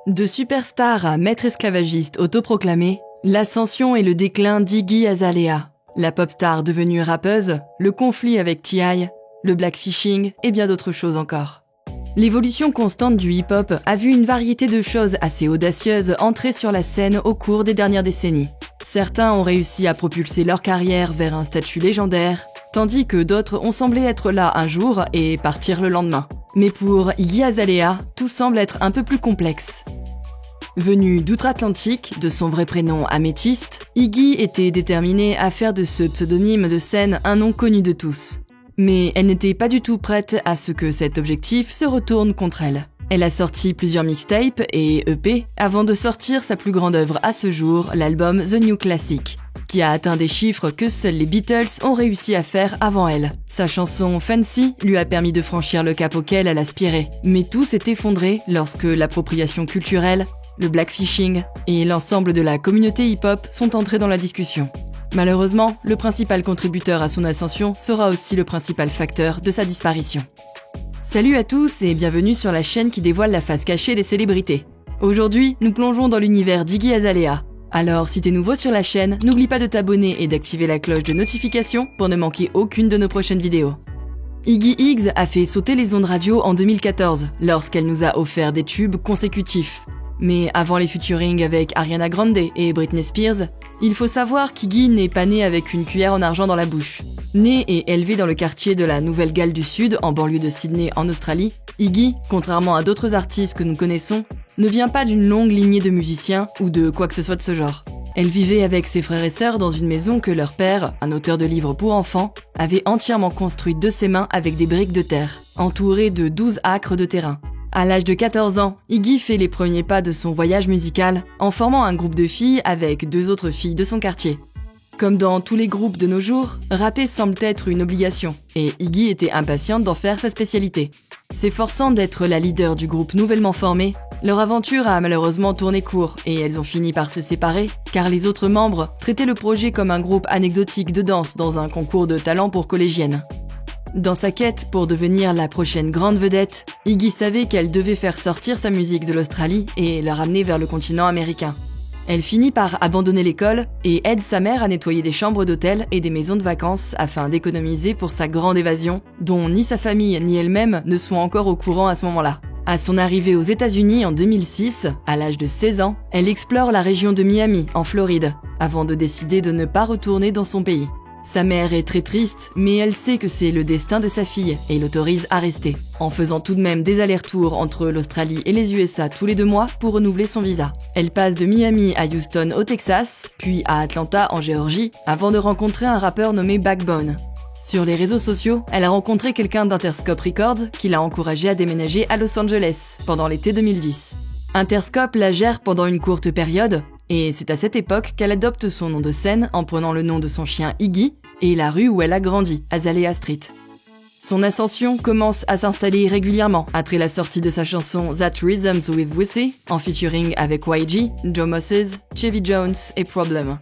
De superstar à maître esclavagiste autoproclamé, l'ascension et le déclin d'Iggy Azalea. La pop star devenue rappeuse, le conflit avec T.I., le blackfishing et bien d'autres choses encore. L'évolution constante du hip-hop a vu une variété de choses assez audacieuses entrer sur la scène au cours des dernières décennies. Certains ont réussi à propulser leur carrière vers un statut légendaire, tandis que d'autres ont semblé être là un jour et partir le lendemain. Mais pour Iggy Azalea, tout semble être un peu plus complexe. Venu d'outre-Atlantique, de son vrai prénom Améthyste, Iggy était déterminée à faire de ce pseudonyme de scène un nom connu de tous. Mais elle n'était pas du tout prête à ce que cet objectif se retourne contre elle. Elle a sorti plusieurs mixtapes et EP avant de sortir sa plus grande œuvre à ce jour, l'album The New Classic, qui a atteint des chiffres que seuls les Beatles ont réussi à faire avant elle. Sa chanson Fancy lui a permis de franchir le cap auquel elle aspirait. Mais tout s'est effondré lorsque l'appropriation culturelle, le blackfishing et l'ensemble de la communauté hip-hop sont entrés dans la discussion. Malheureusement, le principal contributeur à son ascension sera aussi le principal facteur de sa disparition. Salut à tous et bienvenue sur la chaîne qui dévoile la face cachée des célébrités. Aujourd'hui, nous plongeons dans l'univers d'Iggy Azalea. Alors, si t'es nouveau sur la chaîne, n'oublie pas de t'abonner et d'activer la cloche de notification pour ne manquer aucune de nos prochaines vidéos. Iggy Iggs a fait sauter les ondes radio en 2014, lorsqu'elle nous a offert des tubes consécutifs. Mais avant les featuring avec Ariana Grande et Britney Spears, il faut savoir qu'Iggy n'est pas née avec une cuillère en argent dans la bouche. Née et élevée dans le quartier de la Nouvelle-Galles du Sud, en banlieue de Sydney en Australie, Iggy, contrairement à d'autres artistes que nous connaissons, ne vient pas d'une longue lignée de musiciens ou de quoi que ce soit de ce genre. Elle vivait avec ses frères et sœurs dans une maison que leur père, un auteur de livres pour enfants, avait entièrement construite de ses mains avec des briques de terre, entourée de 12 acres de terrain. À l'âge de 14 ans, Iggy fait les premiers pas de son voyage musical en formant un groupe de filles avec 2 autres filles de son quartier. Comme dans tous les groupes de nos jours, rapper semble être une obligation, et Iggy était impatiente d'en faire sa spécialité. S'efforçant d'être la leader du groupe nouvellement formé, leur aventure a malheureusement tourné court, et elles ont fini par se séparer, car les autres membres traitaient le projet comme un groupe anecdotique de danse dans un concours de talent pour collégiennes. Dans sa quête pour devenir la prochaine grande vedette, Iggy savait qu'elle devait faire sortir sa musique de l'Australie et la ramener vers le continent américain. Elle finit par abandonner l'école et aide sa mère à nettoyer des chambres d'hôtel et des maisons de vacances afin d'économiser pour sa grande évasion, dont ni sa famille ni elle-même ne sont encore au courant à ce moment-là. À son arrivée aux États-Unis en 2006, à l'âge de 16 ans, elle explore la région de Miami, en Floride, avant de décider de ne pas retourner dans son pays. Sa mère est très triste, mais elle sait que c'est le destin de sa fille et l'autorise à rester, en faisant tout de même des allers-retours entre l'Australie et les USA tous les 2 mois pour renouveler son visa. Elle passe de Miami à Houston au Texas, puis à Atlanta en Géorgie, avant de rencontrer un rappeur nommé Backbone. Sur les réseaux sociaux, elle a rencontré quelqu'un d'Interscope Records qui l'a encouragée à déménager à Los Angeles pendant l'été 2010. Interscope la gère pendant une courte période, et c'est à cette époque qu'elle adopte son nom de scène en prenant le nom de son chien Iggy et la rue où elle a grandi, Azalea Street. Son ascension commence à s'installer régulièrement après la sortie de sa chanson That Rhythms with Wussy, en featuring avec YG, Joe Moses, Chevy Jones et Problem.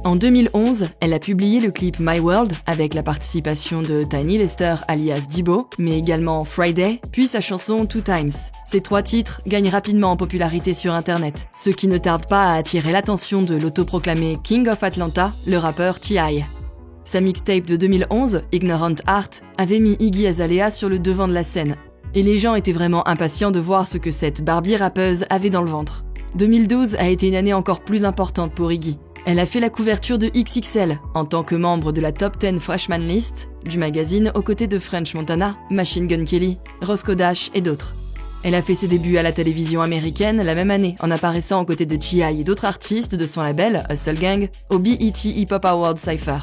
En 2011, elle a publié le clip My World avec la participation de Tiny Lister alias Dibbo, mais également Friday, puis sa chanson Two Times. Ces 3 titres gagnent rapidement en popularité sur internet, ce qui ne tarde pas à attirer l'attention de l'autoproclamé King of Atlanta, le rappeur T.I. Sa mixtape de 2011, Ignorant Heart, avait mis Iggy Azalea sur le devant de la scène, et les gens étaient vraiment impatients de voir ce que cette Barbie rappeuse avait dans le ventre. 2012 a été une année encore plus importante pour Iggy. Elle a fait la couverture de XXL en tant que membre de la Top 10 Freshman List du magazine aux côtés de French Montana, Machine Gun Kelly, Roscoe Dash et d'autres. Elle a fait ses débuts à la télévision américaine la même année en apparaissant aux côtés de T.I. et d'autres artistes de son label, Hustle Gang, au BET Hip Hop Awards Cypher.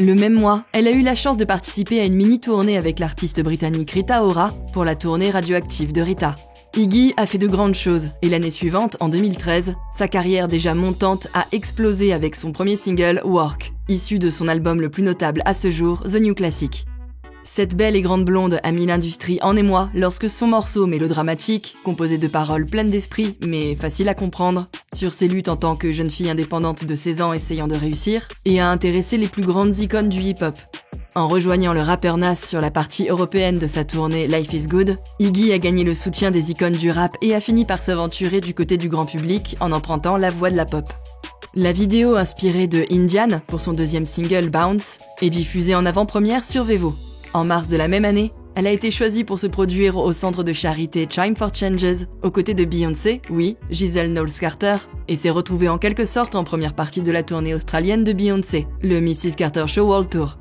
Le même mois, elle a eu la chance de participer à une mini-tournée avec l'artiste britannique Rita Ora pour la tournée radioactive de Rita. Iggy a fait de grandes choses, et l'année suivante, en 2013, sa carrière déjà montante a explosé avec son premier single, Work, issu de son album le plus notable à ce jour, The New Classic. Cette belle et grande blonde a mis l'industrie en émoi lorsque son morceau mélodramatique, composé de paroles pleines d'esprit mais faciles à comprendre, sur ses luttes en tant que jeune fille indépendante de 16 ans essayant de réussir, et a intéressé les plus grandes icônes du hip-hop. En rejoignant le rappeur Nas sur la partie européenne de sa tournée Life is Good, Iggy a gagné le soutien des icônes du rap et a fini par s'aventurer du côté du grand public en empruntant la voix de la pop. La vidéo inspirée de Indian pour son deuxième single Bounce est diffusée en avant-première sur Vevo. En mars de la même année, elle a été choisie pour se produire au centre de charité Chime for Changes, aux côtés de Beyoncé, oui, Giselle Knowles-Carter, et s'est retrouvée en quelque sorte en première partie de la tournée australienne de Beyoncé, le Mrs. Carter Show World Tour.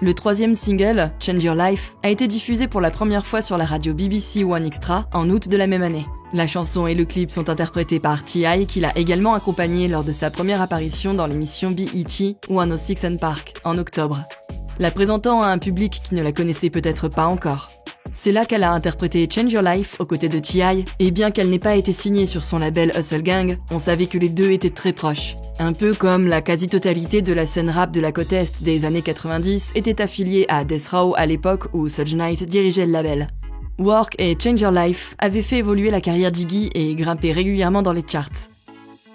Le troisième single, Change Your Life, a été diffusé pour la première fois sur la radio BBC One Extra en août de la même année. La chanson et le clip sont interprétés par T.I. qui l'a également accompagné lors de sa première apparition dans l'émission BET 106 & Park en octobre, la présentant à un public qui ne la connaissait peut-être pas encore. C'est là qu'elle a interprété Change Your Life aux côtés de T.I. et bien qu'elle n'ait pas été signée sur son label Hustle Gang, on savait que les deux étaient très proches. Un peu comme la quasi-totalité de la scène rap de la côte Est des années 90 était affiliée à Death Row à l'époque où Suge Knight dirigeait le label. Work et Change Your Life avaient fait évoluer la carrière d'Iggy et grimper régulièrement dans les charts.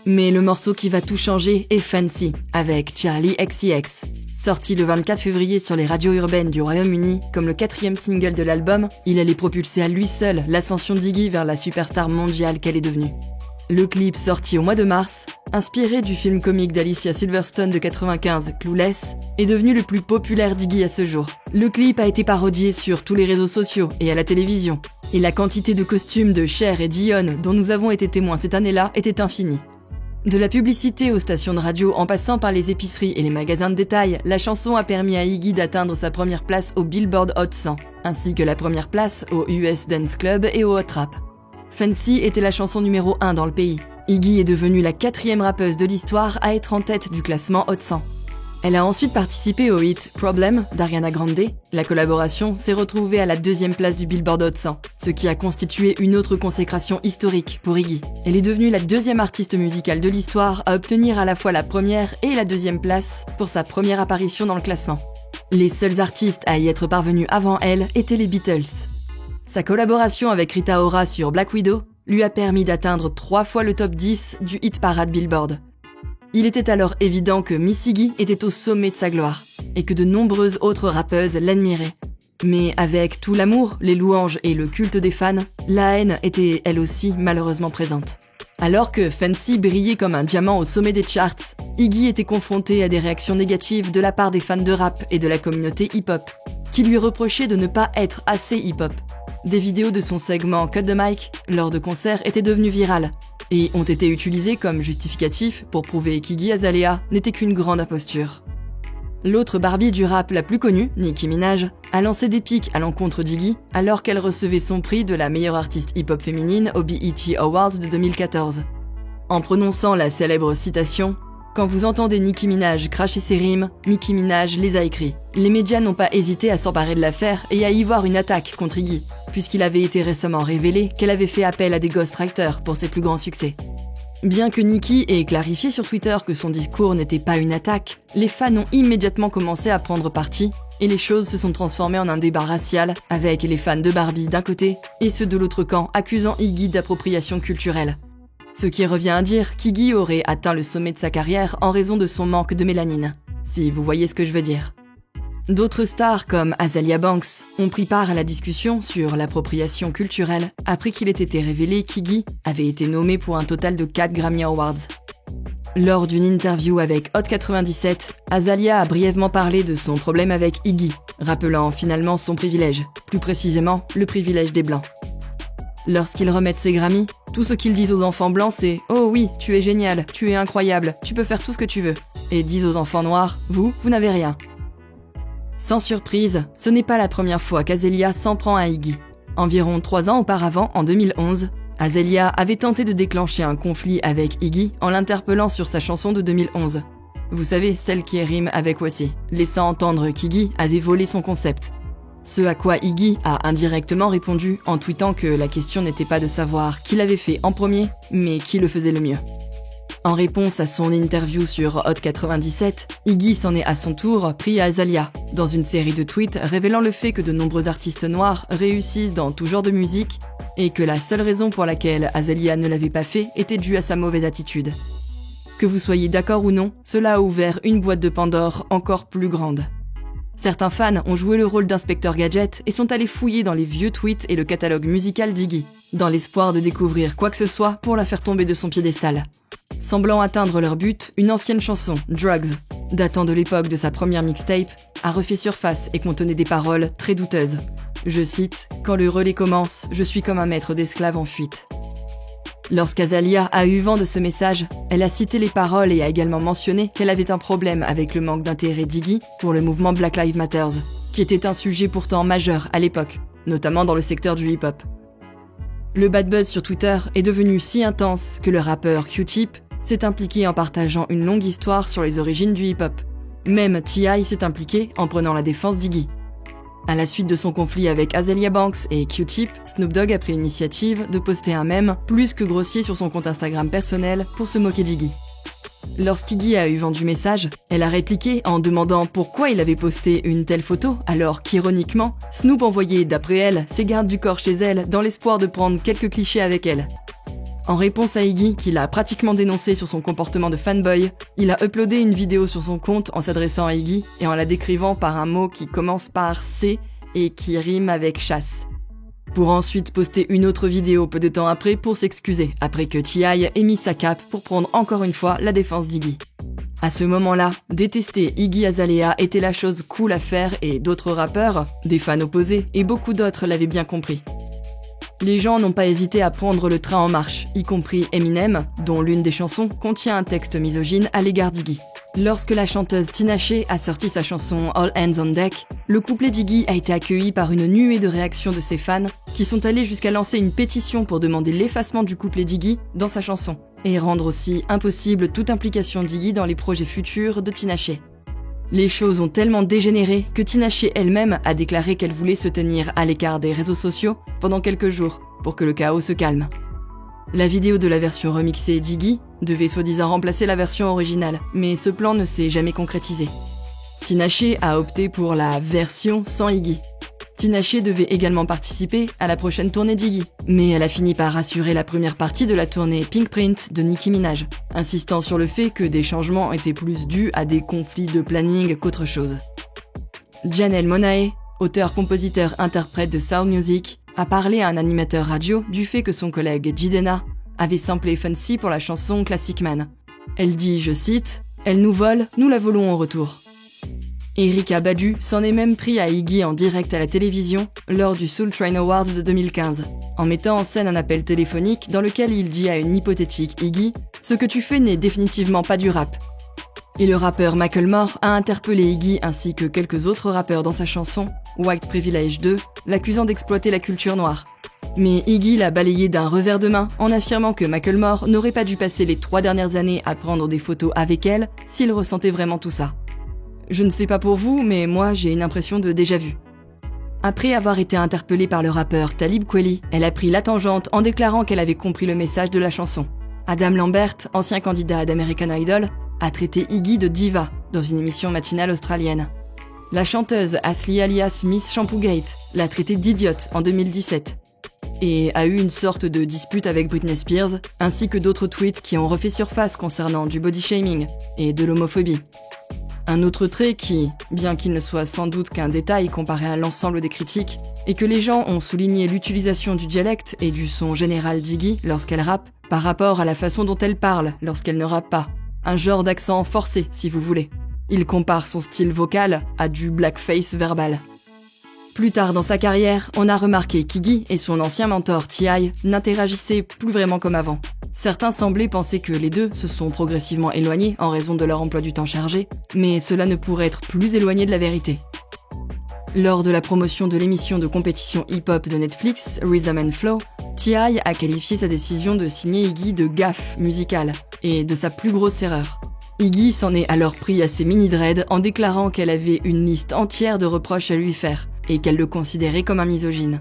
Mais le morceau qui va tout changer est Fancy, avec Charli XCX. Sorti le 24 février sur les radios urbaines du Royaume-Uni comme le 4e single de l'album, il allait propulser à lui seul l'ascension d'Iggy vers la superstar mondiale qu'elle est devenue. Le clip sorti au mois de mars, inspiré du film comique d'Alicia Silverstone de 95, Clueless, est devenu le plus populaire d'Iggy à ce jour. Le clip a été parodié sur tous les réseaux sociaux et à la télévision, et la quantité de costumes de Cher et Dion dont nous avons été témoins cette année-là était infinie. De la publicité aux stations de radio en passant par les épiceries et les magasins de détail, la chanson a permis à Iggy d'atteindre sa première place au Billboard Hot 100, ainsi que la première place au US Dance Club et au Hot Rap. Fancy était la chanson numéro 1 dans le pays. Iggy est devenue la 4e rappeuse de l'histoire à être en tête du classement Hot 100. Elle a ensuite participé au hit Problem d'Ariana Grande. La collaboration s'est retrouvée à la 2e place du Billboard Hot 100, ce qui a constitué une autre consécration historique pour Iggy. Elle est devenue la 2e artiste musicale de l'histoire à obtenir à la fois la 1re et la 2e place pour sa première apparition dans le classement. Les seuls artistes à y être parvenus avant elle étaient les Beatles. Sa collaboration avec Rita Ora sur Black Widow lui a permis d'atteindre 3 fois le top 10 du hit parade Billboard. Il était alors évident que Miss Iggy était au sommet de sa gloire, et que de nombreuses autres rappeuses l'admiraient. Mais avec tout l'amour, les louanges et le culte des fans, la haine était elle aussi malheureusement présente. Alors que Fancy brillait comme un diamant au sommet des charts, Iggy était confronté à des réactions négatives de la part des fans de rap et de la communauté hip-hop, qui lui reprochaient de ne pas être assez hip-hop. Des vidéos de son segment Cut the Mic lors de concerts étaient devenues virales et ont été utilisées comme justificatif pour prouver qu'Iggy Azalea n'était qu'une grande imposture. L'autre Barbie du rap la plus connue, Nicki Minaj, a lancé des piques à l'encontre d'Iggy alors qu'elle recevait son prix de la meilleure artiste hip-hop féminine au BET Awards de 2014. En prononçant la célèbre citation « Quand vous entendez Nicki Minaj cracher ses rimes, Nicki Minaj les a écrits », les médias n'ont pas hésité à s'emparer de l'affaire et à y voir une attaque contre Iggy, puisqu'il avait été récemment révélé qu'elle avait fait appel à des ghostwriters pour ses plus grands succès. Bien que Nicki ait clarifié sur Twitter que son discours n'était pas une attaque, les fans ont immédiatement commencé à prendre parti, et les choses se sont transformées en un débat racial, avec les fans de Barbie d'un côté, et ceux de l'autre camp accusant Iggy d'appropriation culturelle. Ce qui revient à dire qu'Iggy aurait atteint le sommet de sa carrière en raison de son manque de mélanine, si vous voyez ce que je veux dire. D'autres stars comme Azealia Banks ont pris part à la discussion sur l'appropriation culturelle après qu'il ait été révélé qu'Iggy avait été nommé pour un total de 4 Grammy Awards. Lors d'une interview avec Hot 97, Azealia a brièvement parlé de son problème avec Iggy, rappelant finalement son privilège, plus précisément le privilège des Blancs. Lorsqu'ils remettent ses Grammys, tout ce qu'ils disent aux enfants blancs c'est « Oh oui, tu es génial, tu es incroyable, tu peux faire tout ce que tu veux » et disent aux enfants noirs « Vous n'avez rien ». Sans surprise, ce n'est pas la première fois qu'Azealia s'en prend à Iggy. Environ 3 ans auparavant, en 2011, Azealia avait tenté de déclencher un conflit avec Iggy en l'interpellant sur sa chanson de 2011. Vous savez, celle qui rime avec Voici, laissant entendre qu'Iggy avait volé son concept. Ce à quoi Iggy a indirectement répondu en tweetant que la question n'était pas de savoir qui l'avait fait en premier, mais qui le faisait le mieux. En réponse à son interview sur Hot 97, Iggy s'en est à son tour pris à Azealia, dans une série de tweets révélant le fait que de nombreux artistes noirs réussissent dans tout genre de musique, et que la seule raison pour laquelle Azealia ne l'avait pas fait était due à sa mauvaise attitude. Que vous soyez d'accord ou non, cela a ouvert une boîte de Pandore encore plus grande. Certains fans ont joué le rôle d'inspecteur gadget et sont allés fouiller dans les vieux tweets et le catalogue musical d'Iggy, dans l'espoir de découvrir quoi que ce soit pour la faire tomber de son piédestal. Semblant atteindre leur but, une ancienne chanson, Drugs, datant de l'époque de sa première mixtape, a refait surface et contenait des paroles très douteuses. Je cite « Quand le relais commence, je suis comme un maître d'esclaves en fuite ». Lorsqu'Azalia a eu vent de ce message, elle a cité les paroles et a également mentionné qu'elle avait un problème avec le manque d'intérêt d'Iggy pour le mouvement Black Lives Matter, qui était un sujet pourtant majeur à l'époque, notamment dans le secteur du hip-hop. Le bad buzz sur Twitter est devenu si intense que le rappeur Q-Tip s'est impliqué en partageant une longue histoire sur les origines du hip-hop. Même T.I. s'est impliqué en prenant la défense d'Iggy. À la suite de son conflit avec Azealia Banks et Q-Tip, Snoop Dogg a pris l'initiative de poster un mème plus que grossier sur son compte Instagram personnel pour se moquer d'Iggy. Lorsqu'Iggy a eu vent du message, elle a répliqué en demandant pourquoi il avait posté une telle photo, alors qu'ironiquement, Snoop envoyait, d'après elle, ses gardes du corps chez elle dans l'espoir de prendre quelques clichés avec elle. En réponse à Iggy, qu'il a pratiquement dénoncé sur son comportement de fanboy, il a uploadé une vidéo sur son compte en s'adressant à Iggy et en la décrivant par un mot qui commence par C et qui rime avec chasse. Pour ensuite poster une autre vidéo peu de temps après pour s'excuser, après que T.I. ait mis sa cape pour prendre encore une fois la défense d'Iggy. À ce moment-là, détester Iggy Azalea était la chose cool à faire et d'autres rappeurs, des fans opposés et beaucoup d'autres l'avaient bien compris. Les gens n'ont pas hésité à prendre le train en marche, y compris Eminem, dont l'une des chansons contient un texte misogyne à l'égard d'Iggy. Lorsque la chanteuse Tinashe a sorti sa chanson All Hands on Deck, le couplet d'Iggy a été accueilli par une nuée de réactions de ses fans qui sont allés jusqu'à lancer une pétition pour demander l'effacement du couplet d'Iggy dans sa chanson et rendre aussi impossible toute implication d'Iggy dans les projets futurs de Tinashe. Les choses ont tellement dégénéré que Tinashe elle-même a déclaré qu'elle voulait se tenir à l'écart des réseaux sociaux pendant quelques jours pour que le chaos se calme. La vidéo de la version remixée d'Iggy devait soi-disant remplacer la version originale, mais ce plan ne s'est jamais concrétisé. Tinashe a opté pour la version sans Iggy. Tinashe devait également participer à la prochaine tournée d'Iggy, mais elle a fini par assurer la première partie de la tournée Pink Print de Nicki Minaj, insistant sur le fait que des changements étaient plus dus à des conflits de planning qu'autre chose. Janelle Monáe, auteur-compositeur-interprète de soul music, a parlé à un animateur radio du fait que son collègue Jidenna avait samplé Fancy pour la chanson Classic Man. Elle dit, je cite, « Elle nous vole, nous la volons en retour ». Erykah Badu s'en est même pris à Iggy en direct à la télévision lors du Soul Train Awards de 2015, en mettant en scène un appel téléphonique dans lequel il dit à une hypothétique Iggy « Ce que tu fais n'est définitivement pas du rap ». Et le rappeur Macklemore a interpellé Iggy ainsi que quelques autres rappeurs dans sa chanson White Privilege 2, l'accusant d'exploiter la culture noire. Mais Iggy l'a balayé d'un revers de main en affirmant que Macklemore n'aurait pas dû passer les 3 dernières années à prendre des photos avec elle s'il ressentait vraiment tout ça. Je ne sais pas pour vous, mais moi j'ai une impression de déjà-vu. Après avoir été interpellée par le rappeur Talib Kweli, elle a pris la tangente en déclarant qu'elle avait compris le message de la chanson. Adam Lambert, ancien candidat d'American Idol, a traité Iggy de diva dans une émission matinale australienne. La chanteuse Ashley alias Miss Shampoogate l'a traitée d'idiote en 2017 et a eu une sorte de dispute avec Britney Spears, ainsi que d'autres tweets qui ont refait surface concernant du body shaming et de l'homophobie. Un autre trait qui, bien qu'il ne soit sans doute qu'un détail comparé à l'ensemble des critiques, est que les gens ont souligné l'utilisation du dialecte et du son général d'Iggy lorsqu'elle rappe par rapport à la façon dont elle parle lorsqu'elle ne rappe pas. Un genre d'accent forcé, si vous voulez. Il compare son style vocal à du blackface verbal. Plus tard dans sa carrière, on a remarqué qu'Iggy et son ancien mentor T.I. n'interagissaient plus vraiment comme avant. Certains semblaient penser que les deux se sont progressivement éloignés en raison de leur emploi du temps chargé, mais cela ne pourrait être plus éloigné de la vérité. Lors de la promotion de l'émission de compétition hip-hop de Netflix, Rhythm and Flow, T.I. a qualifié sa décision de signer Iggy de gaffe musicale et de sa plus grosse erreur. Iggy s'en est alors pris à ses mini-dreads en déclarant qu'elle avait une liste entière de reproches à lui faire et qu'elle le considérait comme un misogyne.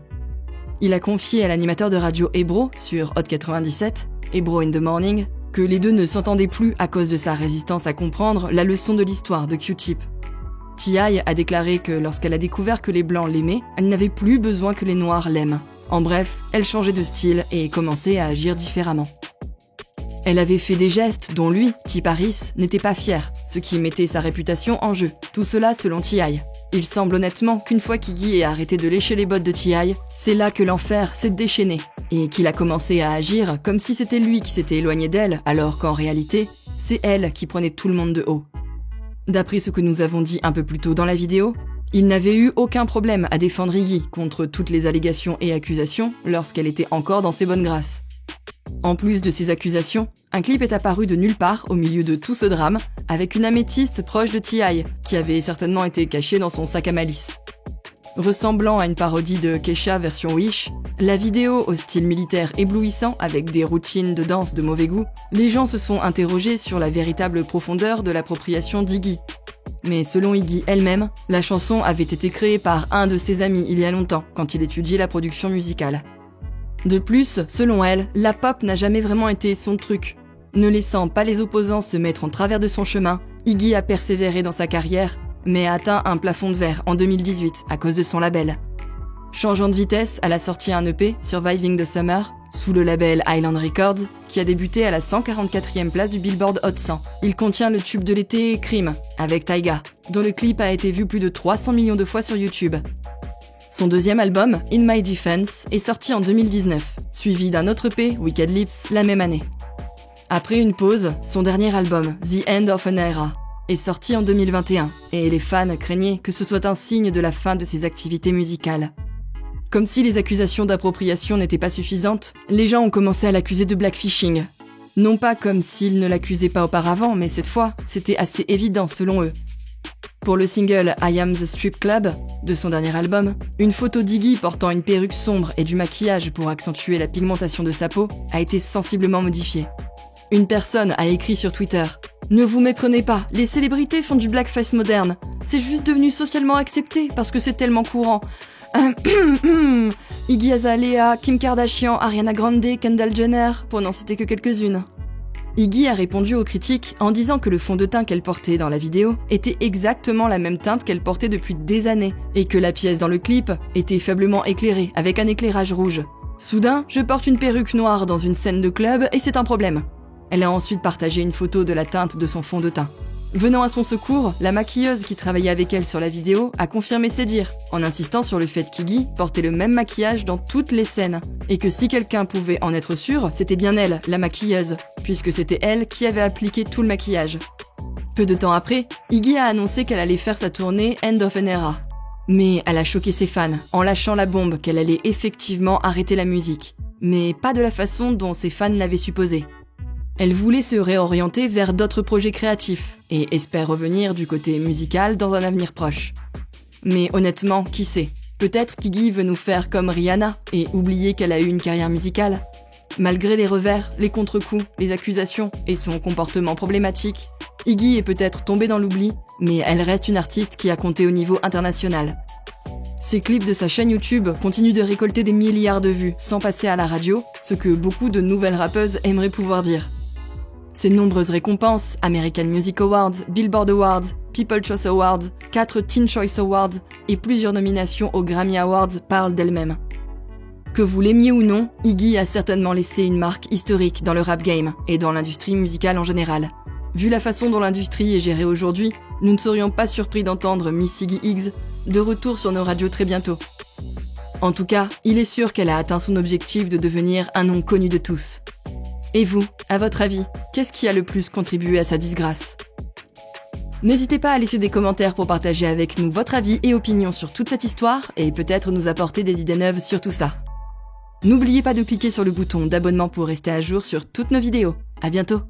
Il a confié à l'animateur de radio Ebro sur Hot 97, Ebro in the Morning, que les deux ne s'entendaient plus à cause de sa résistance à comprendre la leçon de l'histoire de Q-Tip. T.I. a déclaré que lorsqu'elle a découvert que les Blancs l'aimaient, elle n'avait plus besoin que les Noirs l'aiment. En bref, elle changeait de style et commençait à agir différemment. Elle avait fait des gestes dont lui, T. Paris, n'était pas fier, ce qui mettait sa réputation en jeu. Tout cela selon T.I. Il semble honnêtement qu'une fois qu'Iggy ait arrêté de lécher les bottes de T.I., c'est là que l'enfer s'est déchaîné, et qu'il a commencé à agir comme si c'était lui qui s'était éloigné d'elle, alors qu'en réalité, c'est elle qui prenait tout le monde de haut. D'après ce que nous avons dit un peu plus tôt dans la vidéo, il n'avait eu aucun problème à défendre Iggy contre toutes les allégations et accusations lorsqu'elle était encore dans ses bonnes grâces. En plus de ces accusations, un clip est apparu de nulle part au milieu de tout ce drame, avec une améthyste proche de T.I., qui avait certainement été cachée dans son sac à malice. Ressemblant à une parodie de Kesha version Wish, la vidéo au style militaire éblouissant avec des routines de danse de mauvais goût, les gens se sont interrogés sur la véritable profondeur de l'appropriation d'Iggy. Mais selon Iggy elle-même, la chanson avait été créée par un de ses amis il y a longtemps, quand il étudiait la production musicale. De plus, selon elle, la pop n'a jamais vraiment été son truc. Ne laissant pas les opposants se mettre en travers de son chemin, Iggy a persévéré dans sa carrière, mais a atteint un plafond de verre en 2018 à cause de son label. Changeant de vitesse, elle a sorti un EP, Surviving the Summer, sous le label Island Records, qui a débuté à la 144e place du Billboard Hot 100. Il contient le tube de l'été Cream, avec Tyga, dont le clip a été vu plus de 300 millions de fois sur YouTube. Son deuxième album, In My Defense, est sorti en 2019, suivi d'un autre EP, Wicked Lips, la même année. Après une pause, son dernier album, The End of an Era, est sorti en 2021, et les fans craignaient que ce soit un signe de la fin de ses activités musicales. Comme si les accusations d'appropriation n'étaient pas suffisantes, les gens ont commencé à l'accuser de blackfishing. Non pas comme s'ils ne l'accusaient pas auparavant, mais cette fois, c'était assez évident selon eux. Pour le single I Am the Strip Club, de son dernier album, une photo d'Iggy portant une perruque sombre et du maquillage pour accentuer la pigmentation de sa peau a été sensiblement modifiée. Une personne a écrit sur Twitter « Ne vous méprenez pas, les célébrités font du blackface moderne. C'est juste devenu socialement accepté parce que c'est tellement courant. Iggy Azalea, Kim Kardashian, Ariana Grande, Kendall Jenner, pour n'en citer que quelques-unes. » Iggy a répondu aux critiques en disant que le fond de teint qu'elle portait dans la vidéo était exactement la même teinte qu'elle portait depuis des années, et que la pièce dans le clip était faiblement éclairée, avec un éclairage rouge. Soudain, je porte une perruque noire dans une scène de club et c'est un problème. Elle a ensuite partagé une photo de la teinte de son fond de teint. Venant à son secours, la maquilleuse qui travaillait avec elle sur la vidéo a confirmé ses dires, en insistant sur le fait qu'Iggy portait le même maquillage dans toutes les scènes, et que si quelqu'un pouvait en être sûr, c'était bien elle, la maquilleuse, puisque c'était elle qui avait appliqué tout le maquillage. Peu de temps après, Iggy a annoncé qu'elle allait faire sa tournée End of an Era. Mais elle a choqué ses fans, en lâchant la bombe qu'elle allait effectivement arrêter la musique, mais pas de la façon dont ses fans l'avaient supposé. Elle voulait se réorienter vers d'autres projets créatifs et espère revenir du côté musical dans un avenir proche. Mais honnêtement, qui sait? Peut-être qu'Iggy veut nous faire comme Rihanna et oublier qu'elle a eu une carrière musicale. Malgré les revers, les contre-coups, les accusations et son comportement problématique, Iggy est peut-être tombée dans l'oubli, mais elle reste une artiste qui a compté au niveau international. Ses clips de sa chaîne YouTube continuent de récolter des milliards de vues sans passer à la radio, ce que beaucoup de nouvelles rappeuses aimeraient pouvoir dire. Ses nombreuses récompenses, American Music Awards, Billboard Awards, People's Choice Awards, 4 Teen Choice Awards et plusieurs nominations aux Grammy Awards parlent d'elle-même. Que vous l'aimiez ou non, Iggy a certainement laissé une marque historique dans le rap game et dans l'industrie musicale en général. Vu la façon dont l'industrie est gérée aujourd'hui, nous ne serions pas surpris d'entendre Miss Iggy Iggs de retour sur nos radios très bientôt. En tout cas, il est sûr qu'elle a atteint son objectif de devenir un nom connu de tous. Et vous, à votre avis, qu'est-ce qui a le plus contribué à sa disgrâce? N'hésitez pas à laisser des commentaires pour partager avec nous votre avis et opinion sur toute cette histoire et peut-être nous apporter des idées neuves sur tout ça. N'oubliez pas de cliquer sur le bouton d'abonnement pour rester à jour sur toutes nos vidéos. À bientôt!